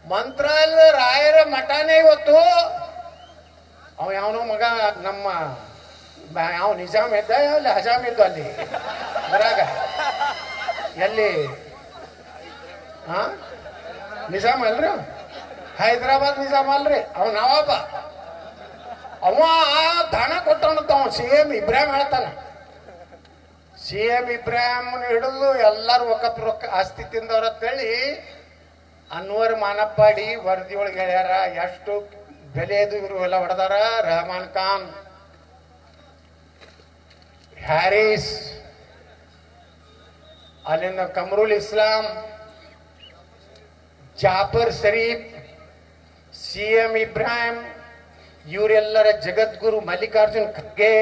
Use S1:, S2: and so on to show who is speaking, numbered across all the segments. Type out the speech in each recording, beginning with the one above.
S1: ಮಂತ್ರಾಲಯ ರಾಯರ ಮಠನೇ ಇವತ್ತು. ಅವ ಯಾವನೋ ಮಗ ನಮ್ಮ ಯಾವ ನಿಜಾಮ್ ಇದ್ದ ಅಲ್ಲಿ ಹಜಾಮ್ ಇದ್ದ ಅಲ್ಲಿ ಬರಾಗ ಎಲ್ಲಿ ನಿಜಾಮ್ ಅಲ್ರಿ, ಹೈದರಾಬಾದ್ ನಿಜಾಮ್ ಅಲ್ರಿ, ಅವ ನವಾಬ. ಅವ ದಾನ ಕೊಟ್ಟವನಂತ ಅವ CM ಇಬ್ರಾಹಿಂ ಹೇಳ್ತಾನ. CM ಇಬ್ರಾಹಿಂ ಹಿಡಿದು ಎಲ್ಲಾರು ರೊಕ್ಕ ಆಸ್ತಿ ತಿಂದವ್ರ ಅಂತೇಳಿ ಅನ್ವರ್ ಮಾನಪ್ಪಾಡಿ ವರದಿ ಒಳಗೆ ಹೇಳ್ಯಾರ. ಎಷ್ಟು ಬೆಲೆದು ಇವರು ಎಲ್ಲ ಹೊಡೆದಾರ. ರೆಹಮಾನ್ ಖಾನ್, ಹ್ಯಾರಿಸ್, ಅಲ್ಲಿಂದ ಕಮರುಲ್ ಇಸ್ಲಾಂ, ಜಾಫರ್ ಶರೀಫ್, CM ಇಬ್ರಾಹಿಂ, ಇವರೆಲ್ಲರ ಜಗದ್ಗುರು ಮಲ್ಲಿಕಾರ್ಜುನ್ ಖರ್ಗೆ,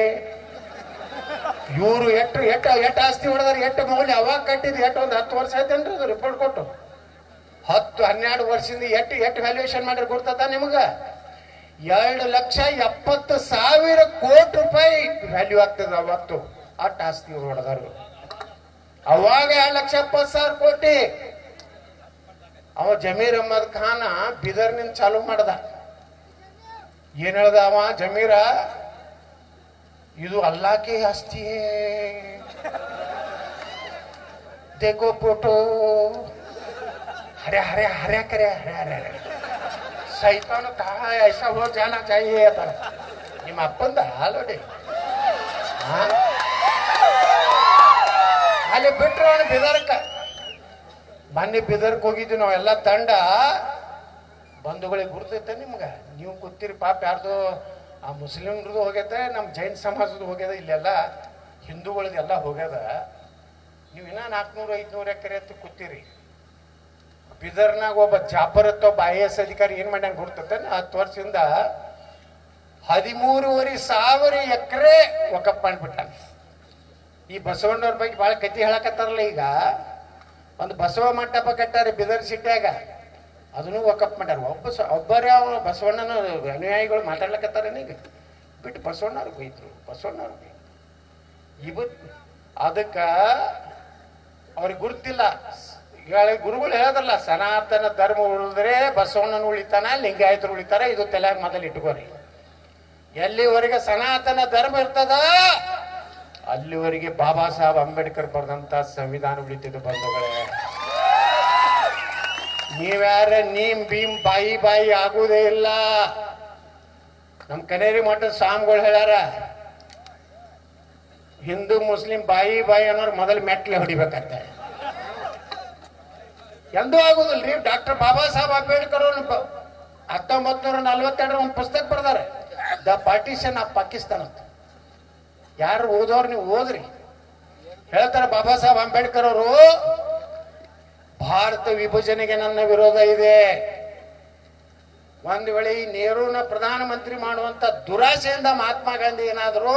S1: ಇವರು ಎಷ್ಟು ಆಸ್ತಿ ಹೊಡೆದಾರ, ಎಷ್ಟು ಮೌಲ್ಯ ಅವಾಗ ಕಟ್ಟಿದ್ ಎಷ್ಟು ಒಂದು 10 ವರ್ಷ ಆಯ್ತೇನ್ರಿ ಅದು ರಿಪೋರ್ಟ್ ಕೊಟ್ಟು 10-12 ವರ್ಷದಿಂದ ಎಷ್ಟು ವ್ಯಾಲ್ಯೂಯೇಷನ್ ಮಾಡ್ರಿ ಗೊತ್ತದ ನಿಮಗ? 2,70,000 ಕೋಟಿ ರೂಪಾಯಿ ವ್ಯಾಲ್ಯೂ ಆಗ್ತದ ಅವತ್ತು. ಅಷ್ಟು ಆಸ್ತಿ ಹೊಡೆದಾರ. ಅವಾಗ 2,70,000 ಕೋಟಿ. ಅವ ಜಮೀರ್ ಅಹ್ಮದ್ ಖಾನ ಬಿದರ್ನಿಂದ ಚಾಲು ಮಾಡ್ದ. ಏನ್ ಹೇಳ್ದ ಅವ ಜಮೀರ? ಇದು ಅಲ್ಲಾಕೆ ಆಸ್ತಿ देखो फोटो हरे हरे हरे करे हरे हरे हरे शैतान कहा ऐसा हो जाना चाहिए आता ನಿಮ್ಮ ಅಪ್ಪಂದ ಹಾಲೋಡಿ ಅಲ್ಲಿ ಬಿಟ್ರು ಅವನು ಬಿದರ್ಕ. ಮೊನ್ನೆ ಬಿದರ್ಕ್ ಹೋಗಿದ್ವಿ ನಾವೆಲ್ಲ ತಂಡ. ಬಂಧುಗಳಿಗೆ ಗುರ್ತೈತೆ ನಿಮ್ಗ? ನೀವು ಗೊತ್ತೀರಿ ಪಾಪ ಯಾರ್ದು ಆ ಮುಸ್ಲಿಮ್ರದ್ದು ಹೋಗ್ಯದ, ನಮ್ಮ ಜೈನ್ ಸಮಾಜದ ಹೋಗ್ಯದ, ಇಲ್ಲೆಲ್ಲ ಹಿಂದೂಗಳದೆಲ್ಲ ಹೋಗ್ಯದ. ನೀವು ಇನ್ನ 400-500 ಎಕರೆ ಅಂತ ಕೂತೀರಿ. ಬಿದರ್ನಾಗ ಒಬ್ಬ ಜಾಫರ್ ಅಂತ ಒಬ್ಬ IAS ಅಧಿಕಾರಿ ಏನ್ ಮಾಡ್ಯಾನ ಗುರ್ತೈತೆ? 10 ವರ್ಷದಿಂದ 13,500 ಎಕರೆ ವಕಫ್ ಮಾಡ್ಬಿಟ್ಟಾನ. ಈ ಬಸವಣ್ಣವ್ರ ಬಗ್ಗೆ ಬಹಳ ಕತಿ ಹೇಳಕತ್ತಾರಲ್ಲ. ಈಗ ಒಂದು ಬಸವ ಮಂಟಪ ಕಟ್ಟಾರ ಬಿದರ್ ಸಿಟ್ಯಾಗ, ಅದನ್ನು ವಕಫ್ ಮಾಡ್ಯಾರ. ಒಬ್ಬರೇ ಅವನು ಬಸವಣ್ಣನ ಅನುಯಾಯಿಗಳು ಮಾತಾಡ್ಲಕತ್ತಾರೇನ? ಈಗ ಬಿಟ್ಟು ಬಸವಣ್ಣವ್ರಿಗೆ ಹೋಯ್ತು. ಬಸವಣ್ಣವ್ರಿಗೆ ಅದಕ್ಕ ಅವ್ರಿಗೆ ಗುರುತಿಲ್ಲ. ಗುರುಗಳು ಹೇಳದ್ರಲ್ಲ, ಸನಾತನ ಧರ್ಮ ಉಳಿದ್ರೆ ಬಸವಣ್ಣನ ಉಳಿತಾನ, ಲಿಂಗಾಯತರು ಉಳಿತಾರ. ಇದು ತಲೆಯಾಗ ಮೊದಲು ಇಟ್ಕೋರಿ. ಎಲ್ಲಿವರೆಗೆ ಸನಾತನ ಧರ್ಮ ಇರ್ತದ ಅಲ್ಲಿವರೆಗೆ ಬಾಬಾ ಸಾಹೇಬ್ ಅಂಬೇಡ್ಕರ್ ಬರೆದಂತ ಸಂವಿಧಾನ ಉಳಿತಿದ್ದು ಬಂಧುಗಳೇ. ನೀವ್ಯಾರ ನೀಮ್ ಭೀಮ್ ಬಾಯಿ ಆಗುವುದೇ ಇಲ್ಲ. ನಮ್ ಕನೇರಿ ಮಠದ ಸ್ವಾಮಿಗಳು ಹೇಳ್ಯಾರ, ಹಿಂದೂ ಮುಸ್ಲಿಂ ಬಾಯಿ ಅನ್ನೋರು ಮೊದಲು ಮೆಟ್ಲೆ ಹೊಡಿಬೇಕಂತ. ಎಂದೂ ಆಗುದಿಲ್ರಿ. ಡಾಕ್ಟರ್ ಬಾಬಾ ಸಾಹೇಬ್ ಅಂಬೇಡ್ಕರ್ 1942 ಒಂದು ಪುಸ್ತಕ ಬರ್ದಾರೆ, ದ ಪಾರ್ಟಿಷನ್ ಆಫ್ ಪಾಕಿಸ್ತಾನ್ ಅಂತ. ಯಾರು ಓದೋರು ನೀವು ಓದ್ರಿ. ಹೇಳ್ತಾರೆ ಬಾಬಾ ಸಾಹೇಬ್ ಅಂಬೇಡ್ಕರ್ ಅವರು, ಭಾರತ ವಿಭಜನೆಗೆ ನನ್ನ ವಿರೋಧ ಇದೆ. ಒಂದು ವೇಳೆ ಈ ನೆಹರೂನ ಪ್ರಧಾನಮಂತ್ರಿ ಮಾಡುವಂತ ದುರಾಸೆಯಿಂದ ಮಹಾತ್ಮ ಗಾಂಧಿ ಏನಾದ್ರು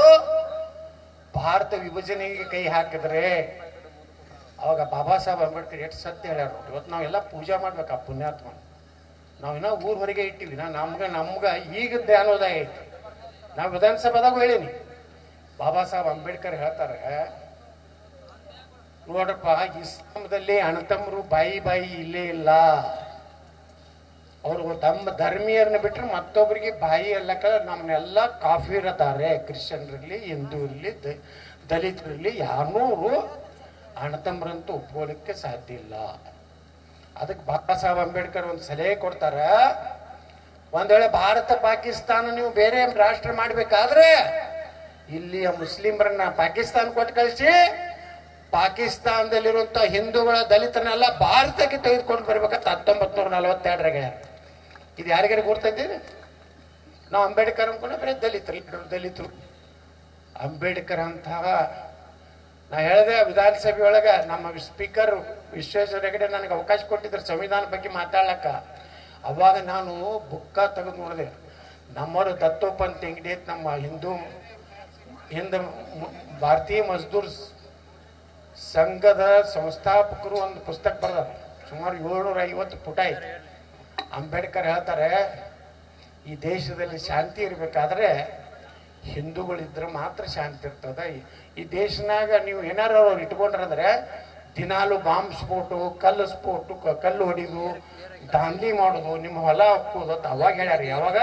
S1: ಭಾರತ ವಿಭಜನೆಗೆ ಕೈ ಹಾಕಿದ್ರೆ, ಅವಾಗ ಬಾಬಾ ಸಾಹೇಬ್ ಅಂಬೇಡ್ಕರ್ ಎಷ್ಟು ಸತ್ಯ ಹೇಳ್ಯಾರ. ಇವತ್ತು ನಾವೆಲ್ಲ ಪೂಜೆ ಮಾಡ್ಬೇಕು ಆ ಪುಣ್ಯಾತ್ಮ. ನಾವಿನ್ನ ಊರ್ ಹೊರಗೆ ಇಟ್ಟಿವಿ. ನಮ್ಗ ಈಗ ಧ್ಯಾನೋದಯ ಐತಿ. ನಾವು ವಿಧಾನಸಭಾದಾಗ ಹೇಳೀನಿ. ಬಾಬಾ ಸಾಹೇಬ್ ಅಂಬೇಡ್ಕರ್ ಹೇಳ್ತಾರೆ, ನೋಡ್ರಪ್ಪ, ಇಸ್ಲಾಮದಲ್ಲಿ ಅಣ್ಣತಮ್ಮರು ಬಾಯಿ ಇಲ್ಲೇ ಇಲ್ಲ. ಅವರು ತಮ್ಮ ಧರ್ಮೀಯರನ್ನ ಬಿಟ್ರೆ ಮತ್ತೊಬ್ಬರಿಗೆ ಬಾಯಿ ಅಲ್ಲಕ ನಮ್ಮನ್ನೆಲ್ಲ ಕಾಫಿರ್ ಅದಾರೆ. ಕ್ರಿಶ್ಚಿಯನ್ರಿರ್ಲಿ, ಹಿಂದೂ ಇರ್ಲಿ, ದಲಿತರಿರ್ಲಿ, ಯಾರನ್ನೂ ಅಣ್ಣತಮ್ಮರಂತೂ ಒಪ್ಕೊಳ್ಳಿಕ್ಕೆ ಸಾಧ್ಯ ಇಲ್ಲ. ಅದಕ್ಕೆ ಬಾಬಾ ಸಾಹೇಬ್ ಅಂಬೇಡ್ಕರ್ ಒಂದು ಸಲಹೆ ಕೊಡ್ತಾರ, ಒಂದ್ ವೇಳೆ ಭಾರತ ಪಾಕಿಸ್ತಾನ ನೀವು ಬೇರೆ ರಾಷ್ಟ್ರ ಮಾಡ್ಬೇಕಾದ್ರೆ ಇಲ್ಲಿಯ ಮುಸ್ಲಿಮರನ್ನ ಪಾಕಿಸ್ತಾನ ಕೊಟ್ಟು ಕಳಿಸಿ, ಪಾಕಿಸ್ತಾನದಲ್ಲಿರುವಂತ ಹಿಂದೂಗಳ ದಲಿತರನ್ನೆಲ್ಲ ಭಾರತಕ್ಕೆ ತೆಗೆದುಕೊಂಡು ಬರ್ಬೇಕಂತ 1942 ಇದು ಯಾರಿಗಾರ ಗುರ್ತೈತಿ? ನಾವು ಅಂಬೇಡ್ಕರ್ ಅನ್ಕೊಂಡ ಬರೀ ದಲಿತರು. ಅಂಬೇಡ್ಕರ್ ಅಂತ ನಾ ಹೇಳಿದೆ ವಿಧಾನಸಭೆ ಒಳಗ ನಮ್ಮ ಸ್ಪೀಕರ್ ವಿಶ್ವೇಶ್ವರ ಹೆಗಡೆ ನನಗೆ ಅವಕಾಶ ಕೊಟ್ಟಿದ್ರು ಸಂವಿಧಾನ ಬಗ್ಗೆ ಮಾತಾಡ್ಲಕ್ಕ. ಅವಾಗ ನಾನು ಬುಕ್ಕ ತೆಗೆದು ನೋಡಿದೆ. ನಮ್ಮವರು ದತ್ತೋಪಂತ್ ಅಂಗಡಿ ಐತಿ, ನಮ್ಮ ಹಿಂದ ಭಾರತೀಯ ಮಜ್ದೂರ್ ಸಂಘದ ಸಂಸ್ಥಾಪಕರು ಒಂದು ಪುಸ್ತಕ ಬರೆದ. ಸುಮಾರು 750 ಪುಟ ಐತಿ. ಅಂಬೇಡ್ಕರ್ ಹೇಳ್ತಾರೆ, ಈ ದೇಶದಲ್ಲಿ ಶಾಂತಿ ಇರಬೇಕಾದ್ರೆ ಹಿಂದೂಗಳಿದ್ರೆ ಮಾತ್ರ ಶಾಂತಿ ಇರ್ತದ. ಈ ದೇಶನಾಗ ನೀವು ಏನಾರು ಅವ್ರು ಇಟ್ಕೊಂಡ್ರಂದ್ರೆ ದಿನಾಲು ಬಾಂಬ್ ಸ್ಫೋಟು, ಕಲ್ಲು ಸ್ಫೋಟು, ಕಲ್ಲು ಹೊಡಿದು, ದಾಂಧಲಿ ಮಾಡೋದು, ನಿಮ್ಮ ಹೊಲ ಹಾಕೋದು ಅಂತ ಅವಾಗ ಹೇಳ್ಯಾರ. ಯಾವಾಗ